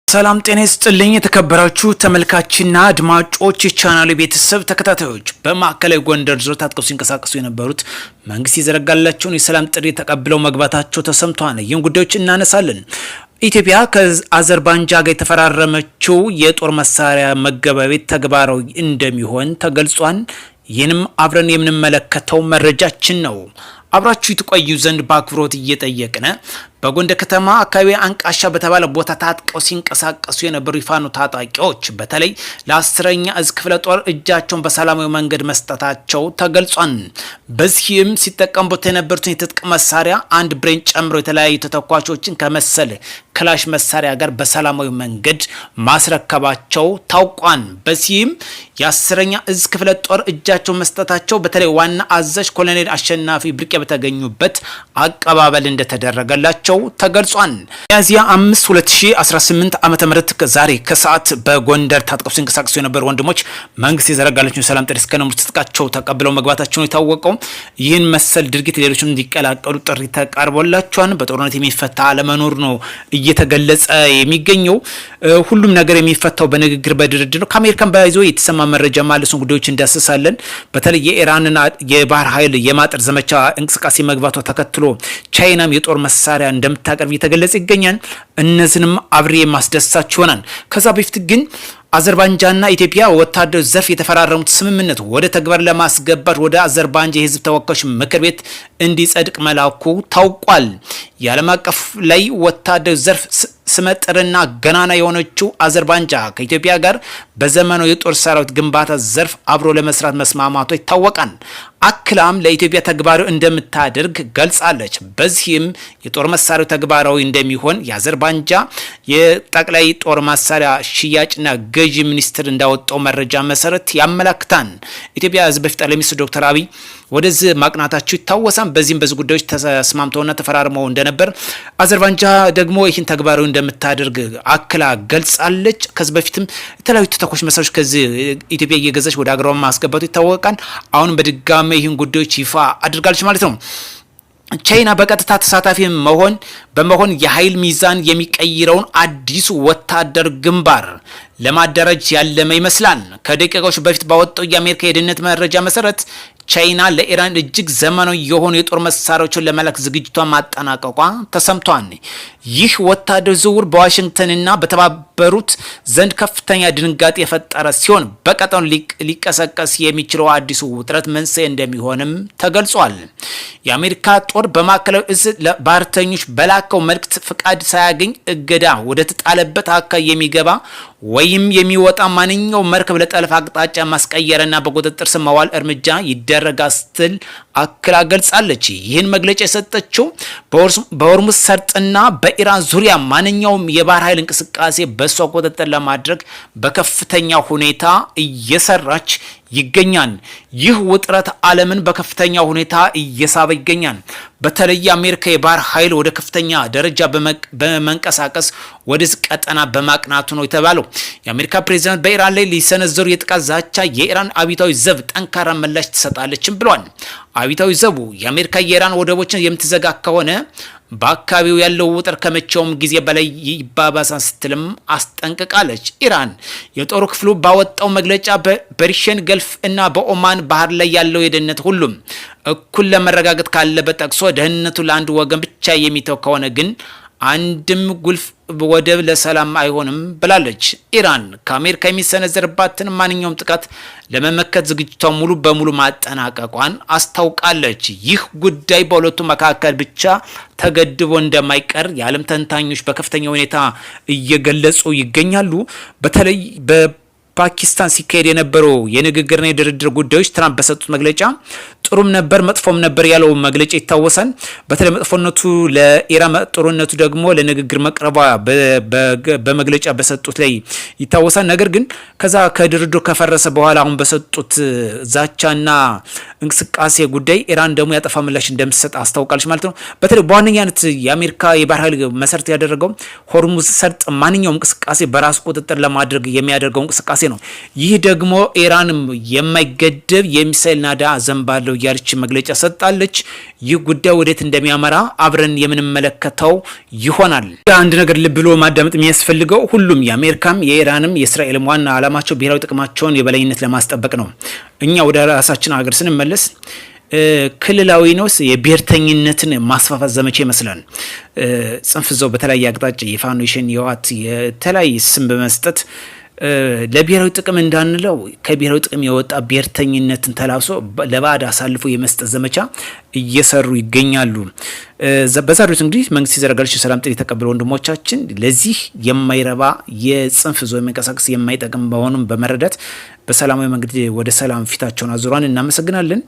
ሰላም ጤና ይስጥልኝ የተከበራችሁ ተመልካችና አድማጮች የቻናሉ ቤተሰብ ተከታታዮች በማዕከላዊ ጎንደር ዞን ታጥቀው ሲንቀሳቀሱ የነበሩት መንግስት የዘረጋላቸውን የሰላም ጥሪ ተቀብለው መግባታቸው ተሰምቷል። ይህን ጉዳዮች እናነሳለን። ኢትዮጵያ ከአዘርባይጃን ጋር የተፈራረመችው የጦር መሳሪያ መገበያየት ተግባራዊ እንደሚሆን ተገልጿል። ይህንም አብረን የምንመለከተው መረጃችን ነው። አብራችሁ ትቆዩ ዘንድ በአክብሮት እየጠየቅን በጎንደር ከተማ አካባቢ አንቃሻ በተባለ ቦታ ታጥቀው ሲንቀሳቀሱ የነበሩ የፋኖ ታጣቂዎች በተለይ ለ10ኛ እዝ ክፍለ ጦር እጃቸውን በሰላማዊ መንገድ መስጠታቸው ተገልጿል። በዚህም ሲጠቀሙበት የነበሩትን የትጥቅ መሳሪያ አንድ ብሬን ጨምሮ የተለያዩ ተተኳሾችን ከመሰለ ክላሽ መሳሪያ ጋር በሰላማዊ መንገድ ማስረከባቸው ታውቋል። በዚህም የ10ኛ እዝ ክፍለ ጦር እጃቸውን መስጠታቸው በተለይ ዋና አዛዥ ኮሎኔል አሸናፊ ብርቄ በተገኙበት አቀባበል እንደተደረገላቸው ተገልጿል። ሚያዝያ 5 2018 ዓመተ ምህረት ዛሬ ከሰዓት በጎንደር ታጥቀው ሲንቀሳቀሱ የነበሩ ወንድሞች መንግስት የዘረጋላቸውን ሰላም ጥሪ እስከነሙሉ ትጥቃቸው ተቀብለው መግባታቸው ነው የታወቀው። ይህን መሰል ድርጊት ሌሎችም እንዲቀላቀሉ ጥሪ ተቀርቦላቸዋል። በጦርነት የሚፈታ አለመኖር ነው እየተገለጸ የሚገኘው። ሁሉም ነገር የሚፈታው በንግግር በድርድር ነው። ከአሜሪካን በይዞ የተሰማ መረጃ ማለሱን ጉዳዮች እንዳስሳለን። በተለይ የኢራንን የባህር ኃይል የማጠር ዘመቻ እንቅስቃሴ መግባቷ ተከትሎ ቻይናም የጦር መሳሪያ እንደምታቀርብ እየተገለጸ ይገኛል። እነዚህንም አብሬ ማስደሳች ይሆናል። ከዛ በፊት ግን አዘርባይጃንና ኢትዮጵያ ወታደር ዘርፍ የተፈራረሙት ስምምነት ወደ ተግባር ለማስገባት ወደ አዘርባይጃን የህዝብ ተወካዮች ምክር ቤት እንዲጸድቅ መላኩ ታውቋል። የዓለም አቀፍ ላይ ወታደር ዘርፍ ስመጥርና ገናና የሆነችው አዘርባይጃን ከኢትዮጵያ ጋር በዘመናዊ የጦር ሰራዊት ግንባታ ዘርፍ አብሮ ለመስራት መስማማቷ ይታወቃል። አክላም ለኢትዮጵያ ተግባራዊ እንደምታደርግ ገልጻለች። በዚህም የጦር መሳሪያው ተግባራዊ እንደሚሆን የአዘርባይጃን የጠቅላይ ጦር መሳሪያ ሽያጭና ገዢ ሚኒስትር እንዳወጣው መረጃ መሰረት ያመላክታል። ኢትዮጵያ ህዝብ በፊት ጠቅላይ ሚኒስትር ዶክተር አብይ ወደዚህ ማቅናታቸው ይታወሳል። በዚህም በዚህ ጉዳዮች ተስማምተውና ተፈራርመው እንደነበር አዘርባይጃን ደግሞ ይህን ተግባራዊ እንደምታደርግ አክላ ገልጻለች። ከዚህ በፊትም የተለያዩ ተተኳሽ መሳሪያዎች ከዚህ ኢትዮጵያ እየገዛች ወደ አገሯ ማስገባቱ ይታወቃል። አሁን በድጋሚ ይህን ጉዳዮች ይፋ አድርጋለች ማለት ነው። ቻይና በቀጥታ ተሳታፊ በመሆን የኃይል ሚዛን የሚቀይረውን አዲሱ ወታደር ግንባር ለማደራጅ ያለመ ይመስላል። ከደቂቃዎች በፊት ባወጣው የአሜሪካ የደህንነት መረጃ መሰረት ቻይና ለኢራን እጅግ ዘመናዊ የሆኑ የጦር መሳሪያዎችን ለመላክ ዝግጅቷን ማጠናቀቋ ተሰምቷል። ይህ ወታደር ዝውውር በዋሽንግተንና በተባበሩት ዘንድ ከፍተኛ ድንጋጤ የፈጠረ ሲሆን በቀጠናው ሊቀሰቀስ የሚችለው አዲሱ ውጥረት መንስኤ እንደሚሆንም ተገልጿል። የአሜሪካ ጦር በማዕከላዊ እዝ ለባህርተኞች በላከው መልእክት ፍቃድ ሳያገኝ እገዳ ወደ ተጣለበት አካባቢ የሚገባ ወይም የሚወጣ ማንኛው መርከብ ለጠለፋ አቅጣጫ ማስቀየርና በቁጥጥር ስር ማዋል እርምጃ ይደረጋል ስትል አክላ ገልጻለች። ይህን መግለጫ የሰጠችው በሆርሙዝ ሰርጥና በኢራን ዙሪያ ማንኛውም የባህር ኃይል እንቅስቃሴ በሷ ቁጥጥር ለማድረግ በከፍተኛ ሁኔታ እየሰራች ይገኛል። ይህ ውጥረት ዓለምን በከፍተኛ ሁኔታ እየሳበ ይገኛል። በተለይ የአሜሪካ የባህር ኃይል ወደ ከፍተኛ ደረጃ በመንቀሳቀስ ወደዚህ ቀጠና በማቅናቱ ነው የተባለው። የአሜሪካ ፕሬዝዳንት በኢራን ላይ ሊሰነዘሩ የጥቃት ዛቻ የኢራን አብዮታዊ ዘብ ጠንካራ ምላሽ ትሰጣለችም ብሏል። አብዮታዊ ዘቡ የአሜሪካ የኢራን ወደቦችን የምትዘጋ ከሆነ በአካባቢው ያለው ውጥር ከመቼውም ጊዜ በላይ ይባባሳል ስትልም አስጠንቅቃለች። ኢራን የጦር ክፍሉ ባወጣው መግለጫ በፐርሺያን ገልፍ እና በኦማን ባህር ላይ ያለው የደህንነት ሁሉም እኩል ለመረጋገጥ ካለበት ጠቅሶ ደህንነቱ ለአንድ ወገን ብቻ የሚተው ከሆነ ግን አንድም ጉልፍ ወደብ ለሰላም አይሆንም ብላለች። ኢራን ከአሜሪካ የሚሰነዘርባትን ማንኛውም ጥቃት ለመመከት ዝግጅቷን ሙሉ በሙሉ ማጠናቀቋን አስታውቃለች። ይህ ጉዳይ በሁለቱ መካከል ብቻ ተገድቦ እንደማይቀር የዓለም ተንታኞች በከፍተኛ ሁኔታ እየገለጹ ይገኛሉ። በተለይ በፓኪስታን ሲካሄድ የነበረው የንግግርና የድርድር ጉዳዮች ትራምፕ በሰጡት መግለጫ ጥሩም ነበር መጥፎም ነበር ያለው መግለጫ ይታወሳል። በተለይ መጥፎነቱ ለኢራን ጥሩነቱ ደግሞ ለንግግር መቅረቧ በመግለጫ በሰጡት ላይ ይታወሳል። ነገር ግን ከዛ ከድርድሩ ከፈረሰ በኋላ አሁን በሰጡት ዛቻና እንቅስቃሴ ጉዳይ ኢራን ደግሞ ያጠፋ ምላሽ እንደምትሰጥ አስታውቃለች ማለት ነው። በተለይ በዋነኛነት የአሜሪካ የባህር ኃይል መሰረት ያደረገው ሆርሙዝ ሰርጥ ማንኛውም እንቅስቃሴ በራሱ ቁጥጥር ለማድረግ የሚያደርገው እንቅስቃሴ ነው። ይህ ደግሞ ኢራን የማይገደብ የሚሳኤል ናዳ ዘንባለው እያለች መግለጫ ሰጣለች። ይህ ጉዳይ ወዴት እንደሚያመራ አብረን የምንመለከተው ይሆናል። አንድ ነገር ልብ ብሎ ማዳመጥ የሚያስፈልገው ሁሉም የአሜሪካም የኢራንም የእስራኤልም ዋና ዓላማቸው ብሔራዊ ጥቅማቸውን የበላይነት ለማስጠበቅ ነው። እኛ ወደ ራሳችን ሀገር ስንመለስ ክልላዊ ነው የብሔርተኝነትን ማስፋፋት ዘመቻ ይመስላል። ጽንፍ ይዘው በተለያየ አቅጣጫ የፋኖሽን የዋት የተለያየ ስም በመስጠት ለብሔራዊ ጥቅም እንዳንለው ከብሔራዊ ጥቅም የወጣ ብሔርተኝነትን ተላብሶ ለባዕድ አሳልፎ የመስጠት ዘመቻ እየሰሩ ይገኛሉ። በዛሬው እንግዲህ መንግስት ይዘረጋልሽ ሰላም ጥሪ የተቀበሉ ወንድሞቻችን ለዚህ የማይረባ የጽንፍ ዞ የሚንቀሳቀስ የማይጠቅም በሆኑም በመረዳት በሰላማዊ መንገድ ወደ ሰላም ፊታቸውን አዙሯን እናመሰግናለን።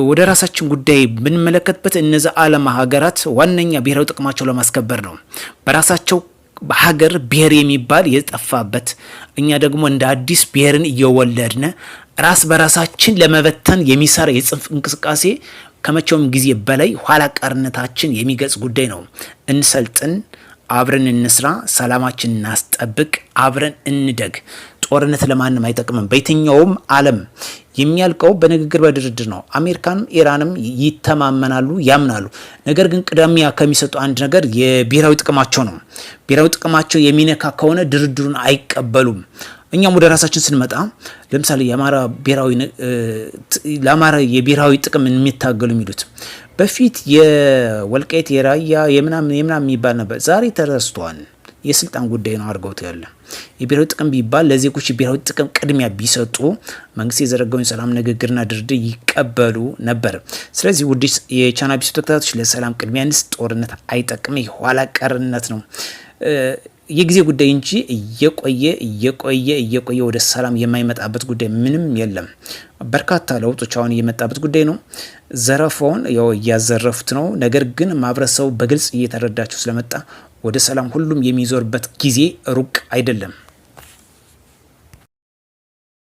ወደ ራሳችን ጉዳይ ብንመለከትበት እነዚህ ዓለም ሀገራት ዋነኛ ብሔራዊ ጥቅማቸው ለማስከበር ነው። በራሳቸው ሀገር ብሔር የሚባል የጠፋበት እኛ ደግሞ እንደ አዲስ ብሔርን እየወለድነ ራስ በራሳችን ለመበተን የሚሰራ የጽንፍ እንቅስቃሴ ከመቼውም ጊዜ በላይ ኋላ ቀርነታችን የሚገልጽ ጉዳይ ነው። እንሰልጥን፣ አብረን እንስራ፣ ሰላማችን እናስጠብቅ፣ አብረን እንደግ። ጦርነት ለማንም አይጠቅምም። በየትኛውም ዓለም የሚያልቀው በንግግር በድርድር ነው። አሜሪካንም ኢራንም ይተማመናሉ፣ ያምናሉ። ነገር ግን ቅድሚያ ከሚሰጡ አንድ ነገር የብሔራዊ ጥቅማቸው ነው። ብሔራዊ ጥቅማቸው የሚነካ ከሆነ ድርድሩን አይቀበሉም። እኛም ወደ ራሳችን ስንመጣ ለምሳሌ ለአማራ የብሔራዊ ጥቅም የሚታገሉ የሚሉት በፊት የወልቃይት የራያ የምናምን የሚባል ነበር። ዛሬ ተረስቷል። የስልጣን ጉዳይ ነው አድርገውት ያለ። የብሔራዊ ጥቅም ቢባል ለዜጎች የብሔራዊ ጥቅም ቅድሚያ ቢሰጡ መንግስት የዘረጋውን የሰላም ንግግርና ድርድር ይቀበሉ ነበር። ስለዚህ ውድ የቻናል ቢሱ ተከታታዮች ለሰላም ቅድሚያ እንስጥ። ጦርነት አይጠቅም፣ ኋላ ቀርነት ነው። የጊዜ ጉዳይ እንጂ እየቆየ ወደ ሰላም የማይመጣበት ጉዳይ ምንም የለም። በርካታ ለውጦች አሁን እየመጣበት ጉዳይ ነው። ዘረፋውን ያው እያዘረፉት ነው። ነገር ግን ማህበረሰቡ በግልጽ እየተረዳቸው ስለመጣ ወደ ሰላም ሁሉም የሚዞርበት ጊዜ ሩቅ አይደለም።